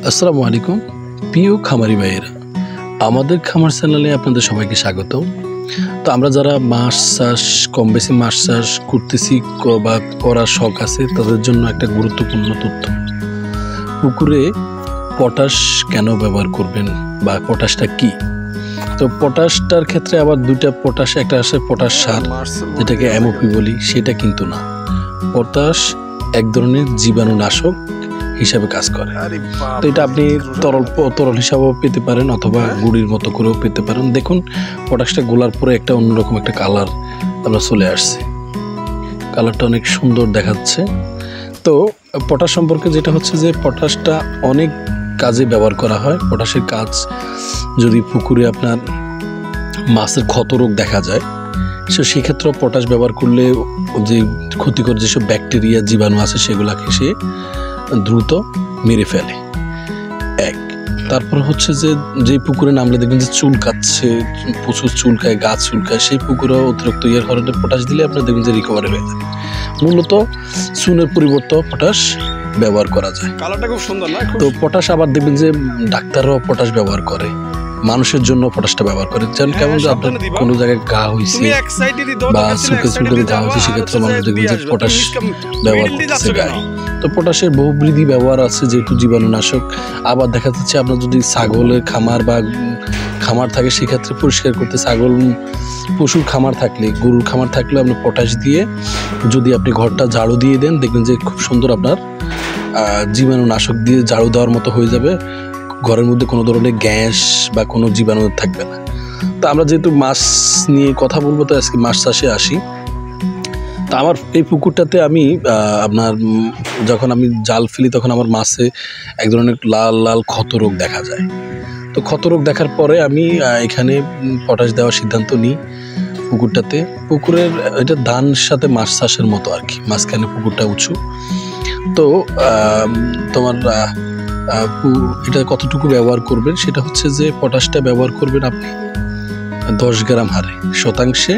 আসসালামু আলাইকুম প্রিয় খামারি ভাইয়েরা, আমাদের খামার চ্যানেলে আপনাদের সবাইকে স্বাগত। তো আমরা যারা মাছ চাষ কম বেশি মাছ চাষ করতেছি বা করার শখ আছে তাদের জন্য একটা গুরুত্বপূর্ণ তথ্য। পুকুরে পটাশ কেন ব্যবহার করবেন বা পটাশটা কি? তো পটাশটার ক্ষেত্রে আবার দুইটা পটাশ, একটা আছে পটাশ সার যেটাকে এমওপি বলি, সেটা কিন্তু না। পটাশ এক ধরনের জীবাণুনাশক হিসাবে কাজ করে। তো এটা আপনি তরল হিসাবেও পেতে পারেন অথবা গুঁড়ির মতো করেও পেতে পারেন। দেখুন পটাশটা গোলার পরে একটা অন্যরকম একটা কালার আমরা চলে আসছে, কালারটা অনেক সুন্দর দেখাচ্ছে। তো পটাশ সম্পর্কে যেটা হচ্ছে যে পটাশটা অনেক কাজে ব্যবহার করা হয়। পটাশের কাজ যদি পুকুরে আপনার মাছের ক্ষত রোগ দেখা যায়, সেক্ষেত্রে পটাশ ব্যবহার করলে যে ক্ষতিকর যেসব ব্যাকটেরিয়া জীবাণু আছে সেগুলাকে সে দ্রুত মেরে ফেলে। এক তারপর হচ্ছে যে পুকুরে নামলে দেখবেন যে চুলকাচ্ছে, প্রচুর চুলকায়, গাছ চুলকায়, সেই পুকুরে অতিরিক্ত ইয়ার কারণে পটাশ দিলে আপনার দেখবেন যে রিকভারি হয়ে যাবে। মূলত চুনের পরিবর্তে পটাশ ব্যবহার করা যায়। কালারটা খুব সুন্দর না? তো পটাশ আবার দেখবেন যে ডাক্তাররাও পটাশ ব্যবহার করে, মানুষের জন্য পটাশটা ব্যবহার করে। যেমন কেমন যে আপনার কোনো জায়গায় ঘা হয়েছে বা চুলকে ঘা হয়েছে, সেক্ষেত্রে মানুষ দেখবেন যে পটাশ ব্যবহার করতেছে গায়ে। তো পটাশের বহুবিধি ব্যবহার আছে, যেহেতু জীবাণুনাশক। আবার দেখা যাচ্ছে আপনার যদি ছাগলের খামার থাকে, সেক্ষেত্রে পরিষ্কার করতে পশুর খামার থাকলে, গরুর খামার থাকলে আপনি পটাশ দিয়ে যদি আপনি ঘরটা ঝাড়ু দিয়ে দেন, দেখবেন যে খুব সুন্দর আপনার জীবাণুনাশক দিয়ে ঝাড়ু দেওয়ার মতো হয়ে যাবে। ঘরের মধ্যে কোনো ধরনের গ্যাস বা কোনো জীবাণু থাকবে না। তো আমরা যেহেতু মাছ নিয়ে কথা বলবো, তো আজকে মাছ চাষে আসি। তা আমার এই পুকুরটাতে আমি আপনার যখন আমি জাল ফেলি তখন আমার মাছে এক ধরনের লাল লাল ক্ষত রোগ দেখা যায়। তো ক্ষত রোগ দেখার পরে আমি এখানে পটাশ দেওয়ার সিদ্ধান্ত নিই পুকুরটাতে। পুকুরের এটা ধানের সাথে মাছ চাষের মতো আর কি, মাঝখানে পুকুরটা উঁচু। তো তোমার এটা কতটুকু ব্যবহার করবেন সেটা হচ্ছে যে পটাশটা ব্যবহার করবেন আপনি 10 গ্রাম হারে, শতাংশে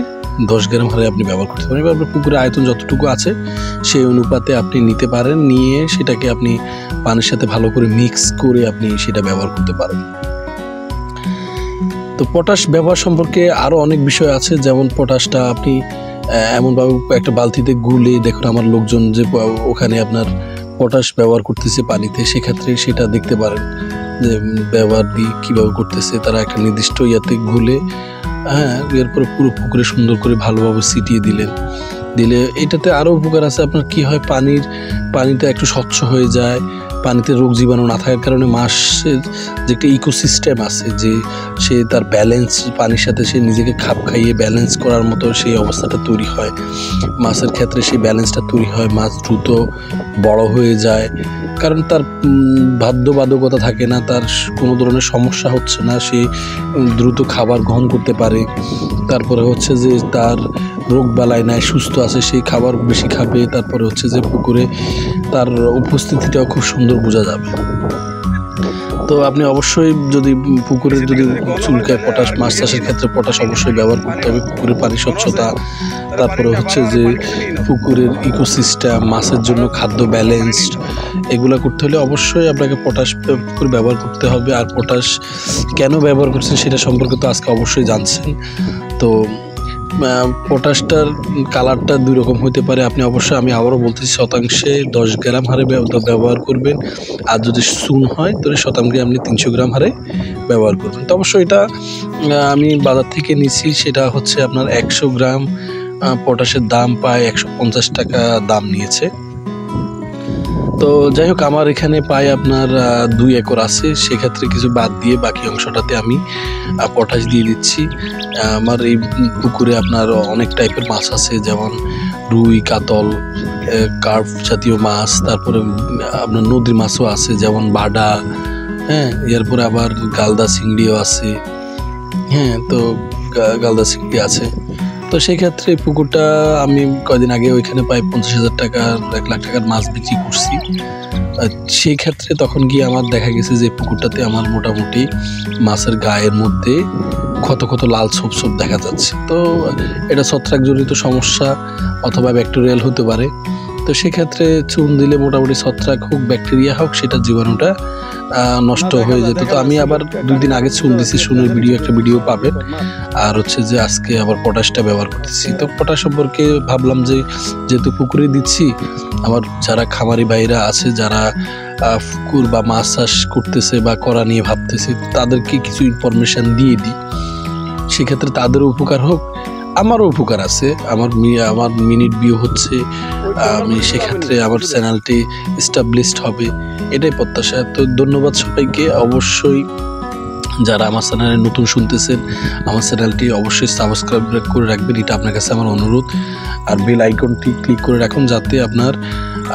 10 গ্রাম হারে আপনি ব্যবহার করতে পারেন। আপনার পুকুরের আয়তন যতটুকু আছে সেই অনুপাতে আপনি নিতে পারেন, নিয়ে সেটাকে আপনি পানির সাথে ভালো করে মিক্স করে আপনি সেটা ব্যবহার করতে পারেন। তো পটাশ ব্যবহার সম্পর্কে আরও অনেক বিষয় আছে, যেমন পটাশটা আপনি এমনভাবে একটা বালতিতে গুলে, দেখুন আমার লোকজন যে ওখানে আপনার পটাশ ব্যবহার করতেছে পানিতে, সেক্ষেত্রে সেটা দেখতে পারেন যে ব্যবহার দিয়ে কীভাবে করতেছে। তারা একটা নির্দিষ্ট ইয়াতে গুলে, এরপরে পুরো পুকুরে সুন্দর করে ভালোভাবে ছিটিয়ে দিলে এটাতে আরও উপকার আছে। আপনার কি হয়, পানিটা একটু স্বচ্ছ হয়ে যায়। পানিতে রোগ জীবাণু না থাকার কারণে মাছের যে একটা ইকোসিস্টেম আছে, যে সে তার ব্যালেন্স, পানির সাথে সে নিজেকে খাপ খাইয়ে ব্যালেন্স করার মতো সেই অবস্থাটা তৈরি হয়। মাছের ক্ষেত্রে সেই ব্যালেন্সটা তৈরি হয়, মাছ দ্রুত বড় হয়ে যায়, কারণ তার বাধ্যবাধকতা থাকে না, তার কোনো ধরনের সমস্যা হচ্ছে না, সে দ্রুত খাবার গ্রহণ করতে পারে। তারপরে হচ্ছে যে তার রোগ বালাই নাই, সুস্থ আছে, সেই খাবার বেশি খাবে। তারপরে হচ্ছে যে পুকুরে তার উপস্থিতিটাও খুব সুন্দর বোঝা যাবে। তো আপনি অবশ্যই যদি পুকুরের যদি চুলকায় পটাশ, মাছ চাষের ক্ষেত্রে পটাশ অবশ্যই ব্যবহার করতে হবে। পুকুরের পানি স্বচ্ছতা, তারপরে হচ্ছে যে পুকুরের ইকোসিস্টেম, মাছের জন্য খাদ্য ব্যালেন্সড, এগুলো করতে হলে অবশ্যই আপনাকে পটাশ পুকুর ব্যবহার করতে হবে। আর পটাশ কেন ব্যবহার করছেন সেটা সম্পর্কে তো আজকে অবশ্যই জানছেন। তো পটাশটার কালারটা দুই রকম হতে পারে। আপনি অবশ্যই, আমি আবারও বলতেছি, শতাংশে 10 গ্রাম হারে ব্যবহার করবেন। আর যদি চুন হয় তাহলে শতাংশে আপনি 300 গ্রাম হারে ব্যবহার করবেন। তো অবশ্যই এটা আমি বাজার থেকে নিচ্ছি, সেটা হচ্ছে আপনার 100 গ্রাম পটাশের দাম প্রায় 150 টাকা দাম নিয়েছে। তো যাই হোক, আমার এখানে প্রায় আপনার 2 একর আছে, সেক্ষেত্রে কিছু বাদ দিয়ে বাকি অংশটাতে আমি পটাশ দিয়ে দিচ্ছি। আমার এই পুকুরে আপনার অনেক টাইপের মাছ আছে, যেমন রুই, কাতল, কার্প জাতীয় মাছ, তারপরে আপনার নদীর মাছও আছে, যেমন বাডা, এরপরে আবার গালদা চিংড়িও আছে। তো গালদা চিংড়ি আছে। তো সেই ক্ষেত্রে পুকুরটা আমি কয়দিন আগে ওইখানে প্রায় 50,000 টাকার, 1 লাখ টাকার মাছ বিক্রি করছি। সেই ক্ষেত্রে তখন গিয়ে আমার দেখা গেছে যে পুকুরটাতে আমার মোটামুটি মাছের গায়ের মধ্যে ক্ষত লাল ছোপ দেখা যাচ্ছে। তো এটা ছত্রাকজনিত সমস্যা অথবা ব্যাকটেরিয়াল হতে পারে। তো সেক্ষেত্রে চুন দিলে মোটামুটি ছত্রাক হোক ব্যাকটেরিয়া হোক সেটা জীবাণুটা নষ্ট হয়ে যেত। তো আমি আবার 2 দিন আগে চুন দিছি, চুনের একটা ভিডিও পাবেন। আর হচ্ছে যে আজকে আবার পটাশটা ব্যবহার করতেছি। তো পটাশ সম্পর্কে ভাবলাম যে যেহেতু পুকুরে দিচ্ছি, আমার যারা খামারি ভাইরা আছে যারা পুকুর বা মাছ চাষ করতেছে বা করা নিয়ে ভাবতেছে, তাদেরকে কিছু ইনফরমেশন দিয়ে দিই, সেক্ষেত্রে তাদেরও উপকার হোক, আমারও উপকার আছে। আমার মিনিট ভিউ হচ্ছে, আমি সেক্ষেত্রে আমার চ্যানেলটি এস্টাবলিশড হবে, এটাই প্রত্যাশা। তো ধন্যবাদ সবাইকে। অবশ্যই যারা আমার চ্যানেলে নতুন শুনতেছেন, আমার চ্যানেলটি অবশ্যই সাবস্ক্রাইব করে রাখবেন, এটা আপনার কাছে আমার অনুরোধ। আর বেল আইকনটি ক্লিক করে রাখুন যাতে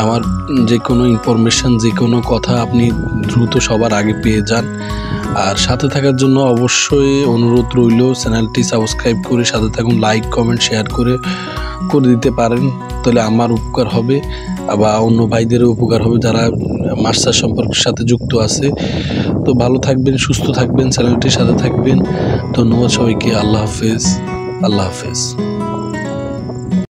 আমার যে কোনো ইনফরমেশান, যে কোনো কথা আপনি দ্রুত সবার আগে পেয়ে যান। আর সাথে থাকার জন্য অবশ্যই অনুরোধ রইল, চ্যানেলটি সাবস্ক্রাইব করে সাথে থাকুন, লাইক কমেন্ট শেয়ার করে দিতে পারেন, তাহলে আমার উপকার হবে বা অন্য ভাইদেরও উপকার হবে যারা মাছ চাষ সম্পর্কের সাথে যুক্ত আছে। তো ভালো থাকবেন, সুস্থ থাকবেন, চ্যানেলটির সাথে থাকবেন। ধন্যবাদ সবাইকে। আল্লাহ হাফেজ।